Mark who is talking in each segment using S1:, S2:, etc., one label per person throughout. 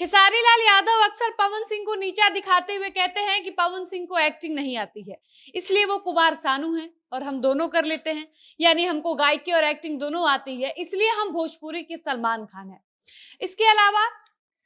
S1: खेसारी लाल यादव अक्सर पवन सिंह को नीचा दिखाते हुए कहते हैं कि पवन सिंह को एक्टिंग नहीं आती है, इसलिए वो कुमार सानू हैं और हम दोनों कर लेते हैं। यानी हमको गायकी और एक्टिंग दोनों आती है, इसलिए हम भोजपुरी के सलमान खान हैं। इसके अलावा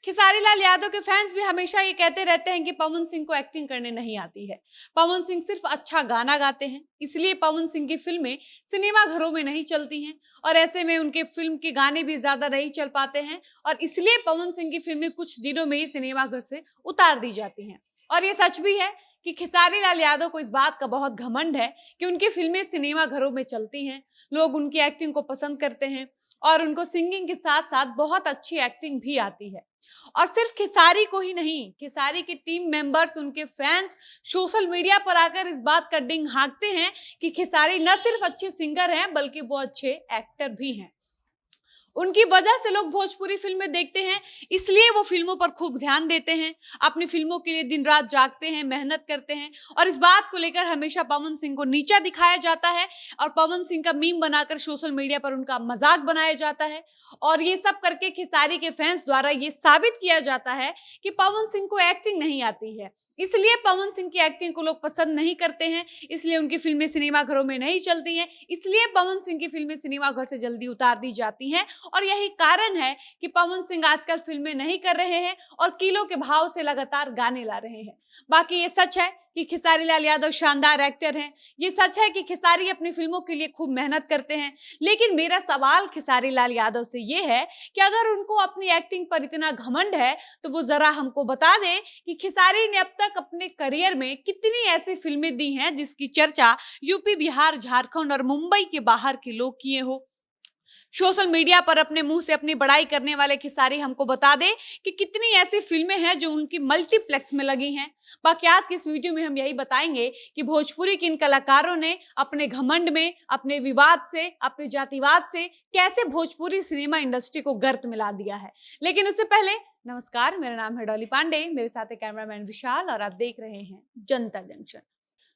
S1: खेसारी लाल यादव के फैंस भी हमेशा ये कहते रहते हैं कि पवन सिंह को एक्टिंग करने नहीं आती है। पवन सिंह सिर्फ अच्छा गाना गाते हैं, इसलिए पवन सिंह की फिल्में सिनेमा घरों में नहीं चलती हैं और ऐसे में उनके फिल्म के गाने भी ज्यादा नहीं चल पाते हैं और इसलिए पवन सिंह की फिल्में कुछ दिनों में ही सिनेमा घर से उतार दी जाती हैं। और ये सच भी है कि खेसारी लाल यादव को इस बात का बहुत घमंड है कि उनकी फिल्में सिनेमा घरों में चलती हैं, लोग उनकी एक्टिंग को पसंद करते हैं और उनको सिंगिंग के साथ साथ बहुत अच्छी एक्टिंग भी आती है। और सिर्फ खेसारी को ही नहीं, खेसारी के टीम मेंबर्स, उनके फैंस सोशल मीडिया पर आकर इस बात का डिंग हाँकते हैं कि खेसारी न सिर्फ अच्छे सिंगर हैं बल्कि वो अच्छे एक्टर भी हैं। उनकी वजह से लोग भोजपुरी फिल्में देखते हैं, इसलिए वो फिल्मों पर खूब ध्यान देते हैं, अपनी फिल्मों के लिए दिन रात जागते हैं, मेहनत करते हैं और इस बात को लेकर हमेशा पवन सिंह को नीचा दिखाया जाता है और पवन सिंह का मीम बनाकर सोशल मीडिया पर उनका मजाक बनाया जाता है। और ये सब करके खेसारी के फैंस द्वारा ये साबित किया जाता है कि पवन सिंह को एक्टिंग नहीं आती है, इसलिए पवन सिंह की एक्टिंग को लोग पसंद नहीं करते हैं, इसलिए उनकी फिल्में सिनेमा घरों में नहीं चलती हैं, इसलिए पवन सिंह की फिल्में सिनेमा घर से जल्दी उतार दी जाती हैं। और यही कारण है कि पवन सिंह आजकल फिल्में नहीं कर रहे हैं और किलो के भाव से लगातार गाने ला रहे हैं। बाकी ये सच है कि खेसारी लाल यादव शानदार एक्टर हैं, ये सच है कि खेसारी अपनी फिल्मों के लिए खूब मेहनत करते हैं, लेकिन मेरा सवाल खेसारी लाल यादव से ये है कि अगर उनको अपनी एक्टिंग पर इतना घमंड है तो वो जरा हमको बता दें कि खेसारी ने अब तक अपने करियर में कितनी ऐसी फिल्में दी हैं जिसकी चर्चा यूपी, बिहार, झारखंड और मुंबई के बाहर के लोग किए हो। सोशल मीडिया पर अपने मुंह से अपनी बड़ाई करने वाले खेसारी हमको बता दे कि कितनी ऐसी फिल्में हैं जो उनकी मल्टीप्लेक्स में लगी हैं। बाकी आज की इस वीडियो में हम यही बताएंगे कि भोजपुरी के इन कलाकारों ने अपने घमंड में, अपने विवाद से, अपने जातिवाद से कैसे भोजपुरी सिनेमा इंडस्ट्री को गर्त मिला दिया है। लेकिन उससे पहले नमस्कार, मेरा नाम है डॉली पांडे, मेरे साथ है कैमरामैन विशाल और आप देख रहे हैं जनता जंक्शन।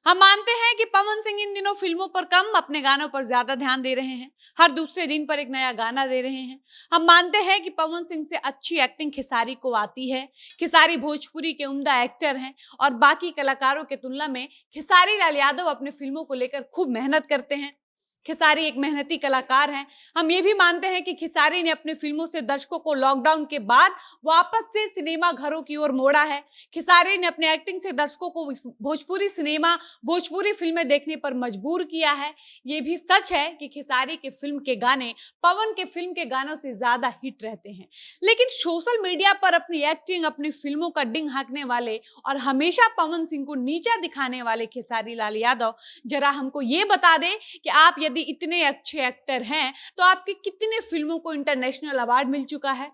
S1: हम मानते हैं कि पवन सिंह इन दिनों फिल्मों पर कम, अपने गानों पर ज्यादा ध्यान दे रहे हैं, हर दूसरे दिन पर एक नया गाना दे रहे हैं। हम मानते हैं कि पवन सिंह से अच्छी एक्टिंग खेसारी को आती है, खेसारी भोजपुरी के उम्दा एक्टर हैं और बाकी कलाकारों के तुलना में खेसारी लाल यादव अपने फिल्मों को लेकर खूब मेहनत करते हैं। खेसारी एक मेहनती कलाकार हैं। हम ये भी मानते हैं कि खेसारी ने अपनी फिल्मों से दर्शकों को लॉकडाउन के बाद वापस से सिनेमा घरों की ओर मोड़ा है। खेसारी ने अपने एक्टिंग से दर्शकों को भोजपुरी सिनेमा, भोजपुरी फिल्में देखने पर मजबूर किया है। ये भी सच है कि खेसारी के फिल्म के गाने पवन के फिल्म के गानों से ज्यादा हिट रहते हैं, लेकिन सोशल मीडिया पर अपनी एक्टिंग, अपनी फिल्मों का डिंग हाँकने वाले और हमेशा पवन सिंह को नीचा दिखाने वाले खेसारी लाल यादव जरा हमको ये बता दें कि आप यदि इतने अच्छे एक्टर हैं तो आपकी कितने फिल्मों को इंटरनेशनल अवार्ड मिल चुका है।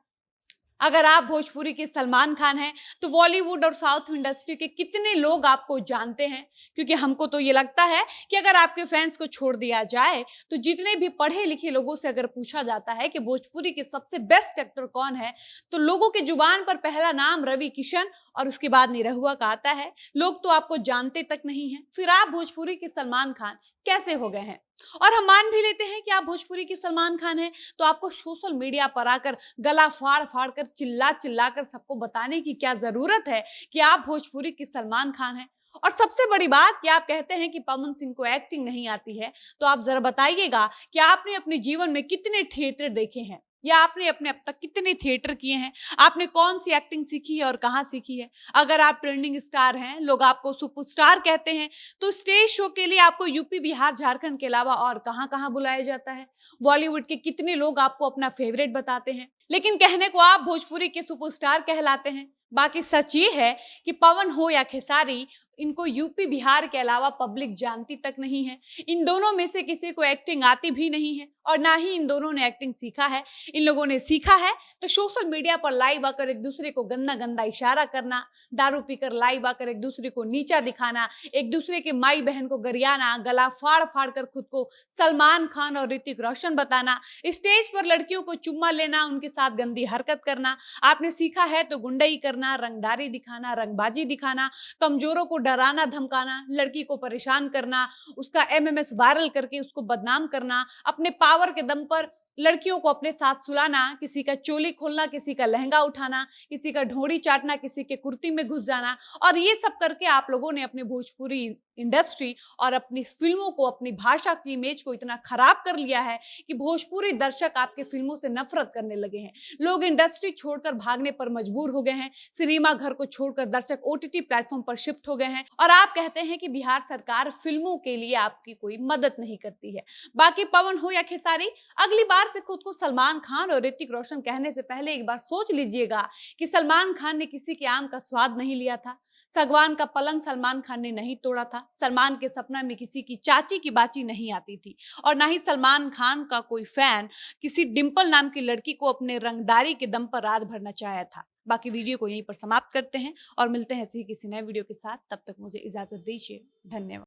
S1: अगर आप भोजपुरी के सलमान खान हैं तो बॉलीवुड और साउथ इंडस्ट्री के कितने लोग आपको जानते हैं, क्योंकि हमको तो ये लगता है कि अगर आपके फैंस को छोड़ दिया जाए तो जितने भी पढ़े लिखे लोगों से अगर पूछा जाता है कि भोजपुरी के सबसे बेस्ट एक्टर कौन है तो लोगों के जुबान पर पहला नाम रवि किशन और उसके बाद निरहुआ का आता है। लोग तो आपको जानते तक नहीं है, फिर आप भोजपुरी के सलमान खान कैसे हो गए हैं। और हम मान भी लेते हैं कि आप भोजपुरी के सलमान खान हैं तो आपको सोशल मीडिया पर आकर गला फाड़ फाड़ कर, चिल्ला चिल्ला कर सबको बताने की क्या जरूरत है कि आप भोजपुरी के सलमान खान हैं। और सबसे बड़ी बात कि आप कहते हैं कि पवन सिंह को एक्टिंग नहीं आती है, तो आप जरा बताइएगा कि आपने अपने जीवन में कितने थिएटर देखे हैं या आपने अपने अब तक कितने थिएटर किए हैं, आपने कौन सी एक्टिंग सीखी है और कहाँ सीखी है। अगर आप ट्रेंडिंग स्टार हैं, लोग आपको सुपरस्टार कहते हैं, तो स्टेज शो के लिए आपको यूपी, बिहार, झारखंड के अलावा और कहाँ कहाँ बुलाया जाता है। बॉलीवुड के कितने लोग आपको अपना फेवरेट बताते हैं, लेकिन कहने को आप भोजपुरी के सुपरस्टार कहलाते हैं। बाकी सच ये है कि पवन हो या खेसारी, इनको यूपी, बिहार के अलावा पब्लिक जानती तक नहीं है। इन दोनों में से किसी को एक्टिंग आती भी नहीं है और ना ही इन दोनों ने एक्टिंग सीखा है। इन लोगों ने सीखा है तो सोशल मीडिया पर लाइव आकर एक दूसरे को गंदा गंदा इशारा करना, दारू पीकर लाइव आकर एक दूसरे को नीचा दिखाना, एक दूसरे के माई बहन को गरियाना, गला फाड़ फाड़ कर खुद को सलमान खान और ऋतिक रोशन बताना, स्टेज पर लड़कियों को चुम्मा लेना, उनके साथ गंदी हरकत करना। आपने सीखा है तो गुंडई करना, रंगदारी दिखाना, रंगबाजी दिखाना, कमजोरों को डराना धमकाना, लड़की को परेशान करना, उसका एमएमएस वायरल करके उसको बदनाम करना, अपने पावर के दम पर लड़कियों को अपने साथ सुलाना, किसी का चोली खोलना, किसी का लहंगा उठाना, किसी का ढोड़ी चाटना, किसी के कुर्ती में घुस जाना, और ये सब करके आप लोगों ने अपने भोजपुरी इंडस्ट्री और अपनी फिल्मों को, अपनी भाषा की इमेज को इतना खराब कर लिया है कि भोजपुरी दर्शक आपके फिल्मों से नफरत करने लगे हैं। लोग इंडस्ट्री छोड़कर भागने पर मजबूर हो गए हैं। सिनेमा घर को छोड़कर दर्शक ओटीटी प्लेटफॉर्म पर शिफ्ट हो गए हैं, और आप कहते हैं कि बिहार सरकार फिल्मों के लिए आपकी कोई मदद नहीं करती है। बाकी पवन हो या खेसारी, अगली बार से खुद को सलमान खान और ऋतिक रोशन कहने से पहले एक बार सोच लीजिएगा कि सलमान खान ने किसी के आम का स्वाद नहीं लिया था, सागवान का पलंग सलमान खान ने नहीं तोड़ा था, सलमान के सपना में किसी की चाची की बाची नहीं आती थी, और ना ही सलमान खान का कोई फैन किसी डिंपल नाम की लड़की को अपने रंगदारी के दम पर रात भर नचाया था। बाकी वीडियो को यहीं पर समाप्त करते हैं और मिलते हैं ऐसे ही किसी नए वीडियो के साथ। तब तक मुझे इजाजत दीजिए। धन्यवाद।